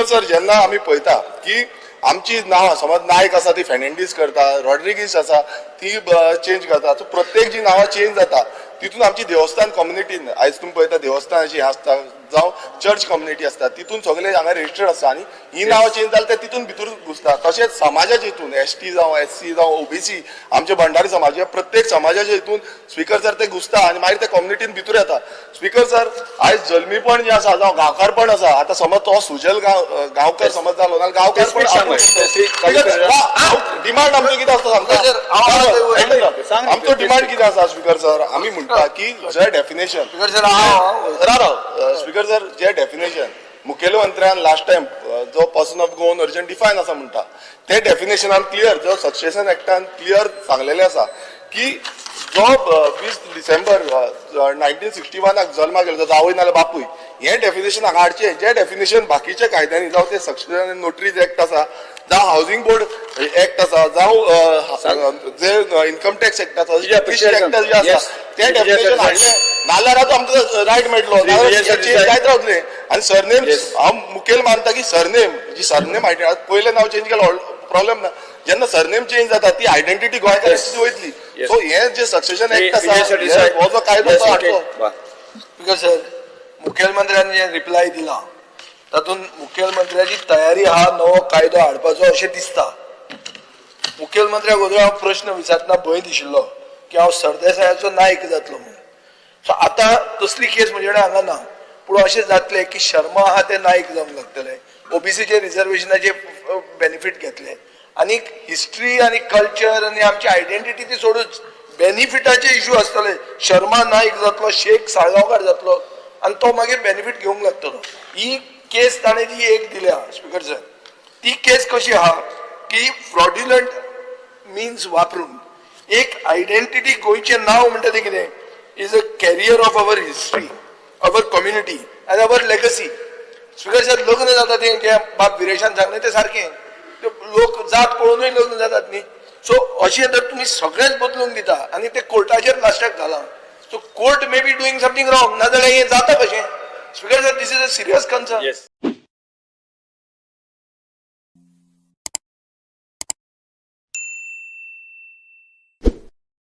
Speaker sir जेन्ना आमी पळयता की आमची नांवां समज नायक आसा ती फेर्नांडीस करता, रॉड्रिगीस आसा ती चेंज करता, सो प्रत्येक जी नांवां चेंज जाता तितून आमची देवस्थान कम्युनिटीन आयज तुमी पळयता देवस्थानाची आसता जावं चर्च कम्युनिटी आसता तितून सगळे हांगा रजिस्टर्ड आसता आनी ही नांवां चेंज जाली ते तितून भितर घुसता. तशेंच समाजाच्या हितून एसटी जावं एससी जावं ओबीसी आमचे भंडारी समाज या प्रत्येक समाजाच्या हितून स्पीकर सर ते घुसता आनी मागीर ते कम्युनिटीन भितर येता. स्पीकर सर आयज जल्मीपण जे आसा जावं गांवकारपण आसा, आतां समज तो सुजल गांवकर समज जालो नाल्यार गांवकारपण डिमांड आमचो कितें आसता सांगता आमचो डिमांड कितें आसा स्पीकर सर आमी म्हणटा की जे डेफिनेशन स्पीकर सर जे डेफिनेशन मुखेलमंत्र्यान लास्ट टाइम जो person of Goan urgent define आसा म्हणटा ते डेफिनेशनान क्लियर जो सक्सेशन एक्टान क्लियर सांगलेले आसा की जो 20 डिसेंबर 1961 जल्माक गेलो जावय नाल्यार बापूय हे डेफिनेशन हांगा हाडचें. जे डेफिनेशन बाकीच्या कायद्यांनी जावं ते सक्सेशन नोटरीज एक्ट आसा जावं हावसिंग बोर्ड एक्ट आसा जावं जे इन्कम टॅक्स एक्ट आसा एक्ट जे आसा ते डेफिनेशन हाडलें नाल्यार आमकां रायट मेळटलो चेंज जायत रावतले. आनी सरनेम हांव मुखेल मानता की सरनेम जी सरनेम पयलें नांव चेंज केलो प्रॉब्लेम ना, जेन्ना सरनेम चेंज जाता ती आयडेंटिटी गोंयकारांची वयतली. सो हे जे सक्सेशन एक्ट आसा हो जो कायदो तो हाडचो. स्पीकर सर मुखेलमंत्र्यान जे रिप्लाय दिला तातूंत मुखेलमंत्र्याची तयारी हा नवो कायदो हाडपाचो अशें दिसता. मुखेलमंत्र्याक हांव प्रश्न विचारतना भंय दिशिल्लो की हांव सरदेसायाचो नायक जातलो म्हणून. सो आतां तसली केस म्हजे कडेन हांगा ना, पूण अशें जातलें की शर्मा आहा ते नायक जावंक लागतले, ओबीसीचे रिजर्वेशनाचे बेनिफीट घेतले आनी हिस्ट्री आनी कल्चर आनी आमची आयडेंटिटी ती सोडून बेनिफिटाचे इश्यू आसतले. शर्मा नायक जातलो, शेख साळगांवकार जातलो आनी तो मागीर बेनिफीट घेवंक लागतलो. ही केस ताणें जी एक दिल्या स्पीकर सर ती केस कशी आहा की फ्रॉड्युलंट मिन्स वापरून एक आयडेंटिटी गोंयचें नांव म्हणटा तें कितें is a carrier of our history, our community आनी अवर लेगसी. स्पीकर सर लग्न जाता तें जे बाब विरेशान सांगलें तें सारकें, लोक जात पळोवनूय लग्न जातात न्ही. सो अशें जर तुमी सगळेंच बदलून दिता आनी ते कोर्टाचेर लास्टाक घाला so court may be doing something wrong नाजाल्यार हें जाता कशें. Speaker sir this is a serious concern.